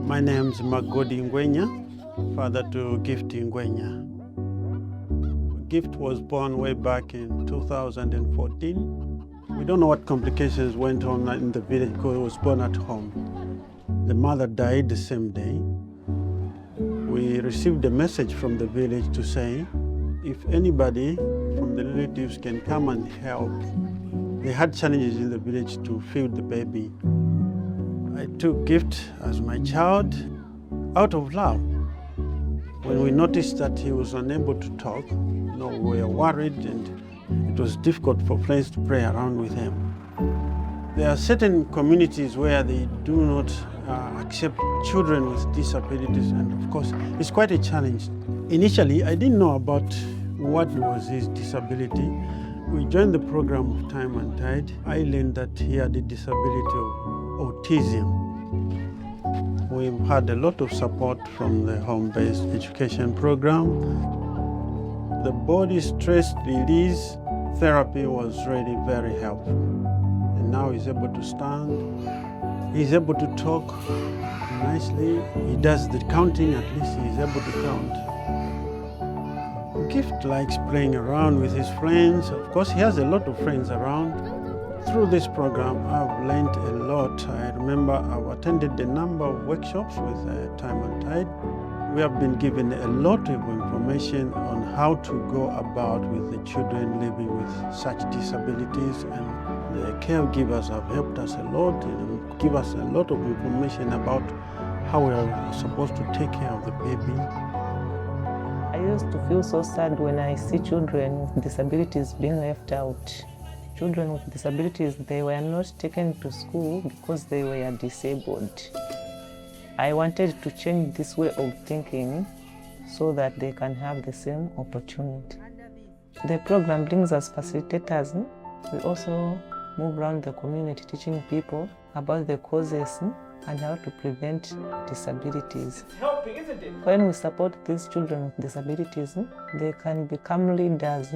My name's Magodi Ngwenya, father to Gift Ngwenya. Gift was born way back in 2014. We don't know what complications went on in the village because he was born at home. The mother died the same day. We received a message from the village to say, if anybody from the relatives can come and help. They had challenges in the village to feed the baby. I took Gift as my child out of love. When we noticed that he was unable to talk, we were worried and it was difficult for friends to pray around with him. There are certain communities where they do not accept children with disabilities, and of course, it's quite a challenge. Initially, I didn't know about what was his disability. We joined the program of Time and Tide. I learned that he had a disability of autism. We've had a lot of support from the home-based education program. The body stress release therapy was really very helpful. And now he's able to stand. He's able to talk nicely. He does the counting, at least he's able to count. Gift likes playing around with his friends. Of course, he has a lot of friends around. Through this program, I've learned a lot. I remember I've attended a number of workshops with Time and Tide. We have been given a lot of information on how to go about with the children living with such disabilities, and the caregivers have helped us a lot and give us a lot of information about how we are supposed to take care of the baby. I used to feel so sad when I see children with disabilities being left out. Children with disabilities, they were not taken to school because they were disabled. I wanted to change this way of thinking so that they can have the same opportunity. The program brings us facilitators. We also move around the community teaching people about the causes and how to prevent disabilities. It's helping, isn't it? When we support these children with disabilities, they can become leaders.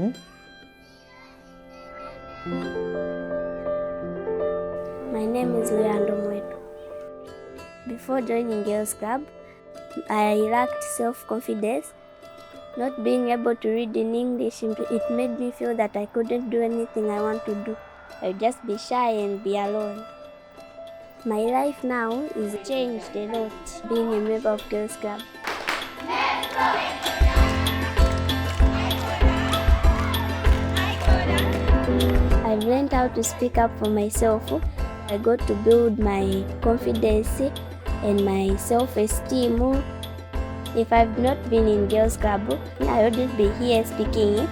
My name is Luangwa. Before joining Girls Club, I lacked self-confidence. Not being able to read in English, it made me feel that I couldn't do anything I want to do. I'd just be shy and be alone. My life now is changed a lot being a member of Girls Club. I've learned how to speak up for myself. I got to build my confidence and my self-esteem. If I've not been in Girls Club, I wouldn't be here speaking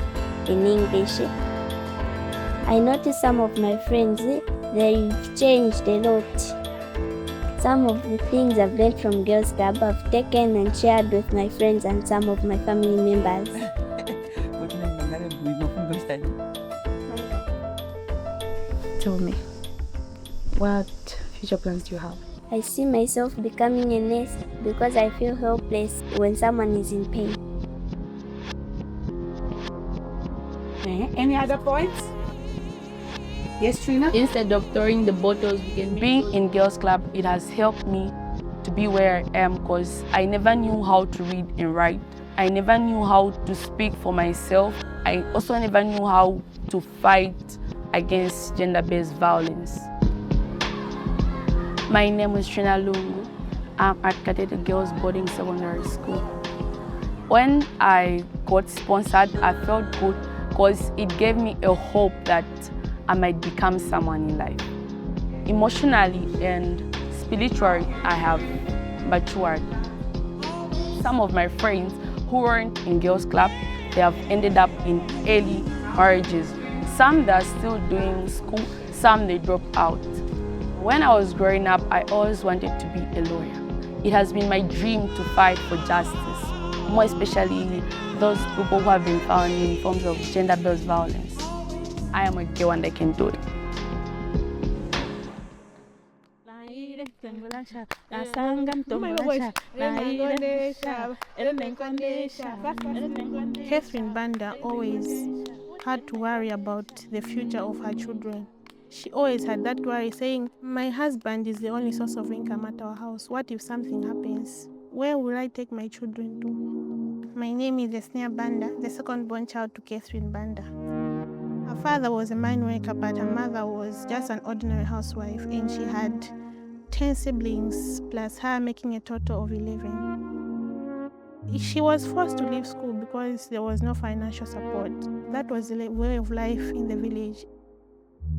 in English. I noticed some of my friends, they've changed a lot. Some of the things I've learned from Girls Club I've taken and shared with my friends and some of my family members. Tell me, what future plans do you have? I see myself becoming a nurse because I feel helpless when someone is in pain. Any other points? Yes, Trina? Instead of throwing the bottles, being in Girls Club, it has helped me to be where I am because I never knew how to read and write. I never knew how to speak for myself. I also never knew how to fight against gender-based violence. My name is Trina Luangwa. I'm at Cathedral Girls Boarding Secondary School. When I got sponsored, I felt good because it gave me a hope that I might become someone in life. Emotionally and spiritually, I have matured. Some of my friends who weren't in Girls Club, they have ended up in early marriages. Some that are still doing school, some they dropped out. When I was growing up, I always wanted to be a lawyer. It has been my dream to fight for justice, more especially those people who have been found in forms of gender-based violence. I am a girl and I can do it. Catherine Banda always had to worry about the future of her children. She always had that worry saying, my husband is the only source of income at our house. What if something happens? Where will I take my children to? My name is Esnia Banda, the second born child to Catherine Banda. Her father was a mine worker, but her mother was just an ordinary housewife, and she had 10 siblings, plus her, making a total of 11. She was forced to leave school because there was no financial support. That was the way of life in the village.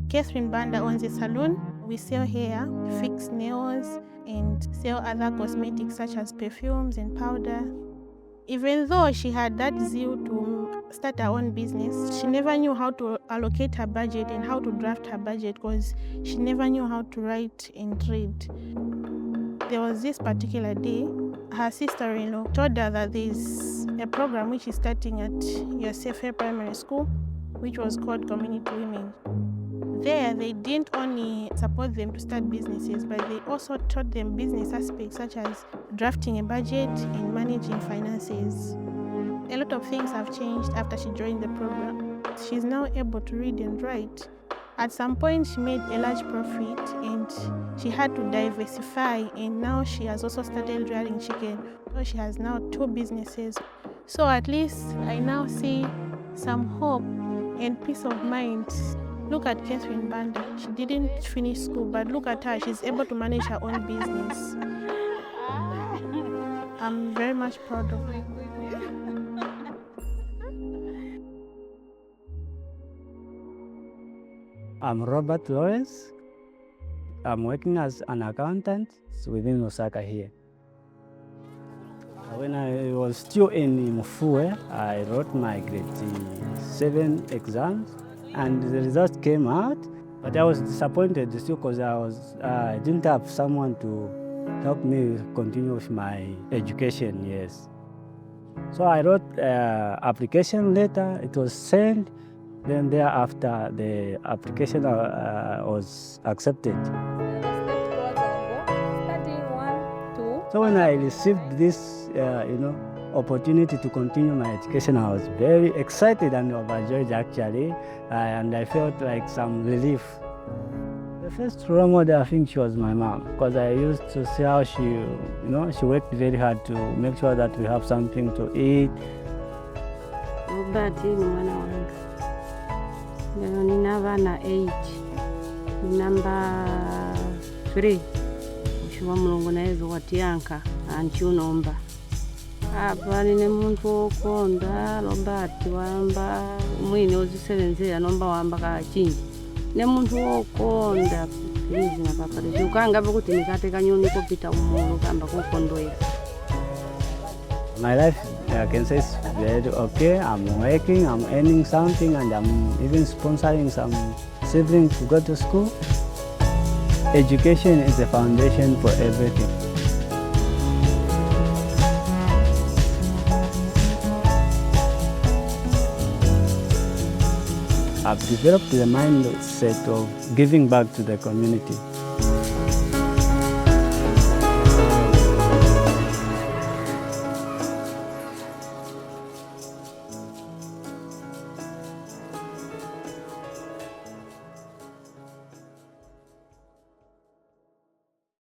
Catherine Banda owns a salon. We sell hair, fix nails, and sell other cosmetics such as perfumes and powder. Even though she had that zeal to start her own business, she never knew how to allocate her budget and how to draft her budget because she never knew how to write and read. There was this particular day, her sister-in-law told her that there's a program which is starting at Yosefe Primary School, which was called Community Women. There, they didn't only support them to start businesses, but they also taught them business aspects such as drafting a budget and managing finances. A lot of things have changed after she joined the program. She's now able to read and write. At some point, she made a large profit and she had to diversify, and now she has also started rearing chicken. So she has now 2 businesses. So at least I now see some hope and peace of mind. Look at Catherine Banda. She didn't finish school, but look at her. She's able to manage her own business. I'm very much proud of her. I'm Robert Lawrence. I'm working as an accountant within Osaka here. When I was still in Mufue, I wrote my grade 7 exams, and the results came out, but I was disappointed still because I didn't have someone to help me continue with my education, yes. So I wrote an application letter, it was sent, then thereafter the application was accepted. So when I received this opportunity to continue my education, I was very excited and overjoyed actually, and I felt like some relief. The first role model, I think she was my mom, because I used to see how she worked very hard to make sure that we have something to eat. Robert ni mwana wangu. Leo nina vana 8. Number 3. Ushwa mulungu naezo watianka anchunomba. Apa nine muntu okonda Robert wamba mwini ozisebenze anomba wamba kachinji. Ne muntu okonda please na papa ukanga kuti nikate kanyoni kopita umulu kamba kukondoera. My life, I can say, is very okay. I'm working, I'm earning something, and I'm even sponsoring some siblings to go to school. Education is the foundation for everything. I've developed the mindset of giving back to the community.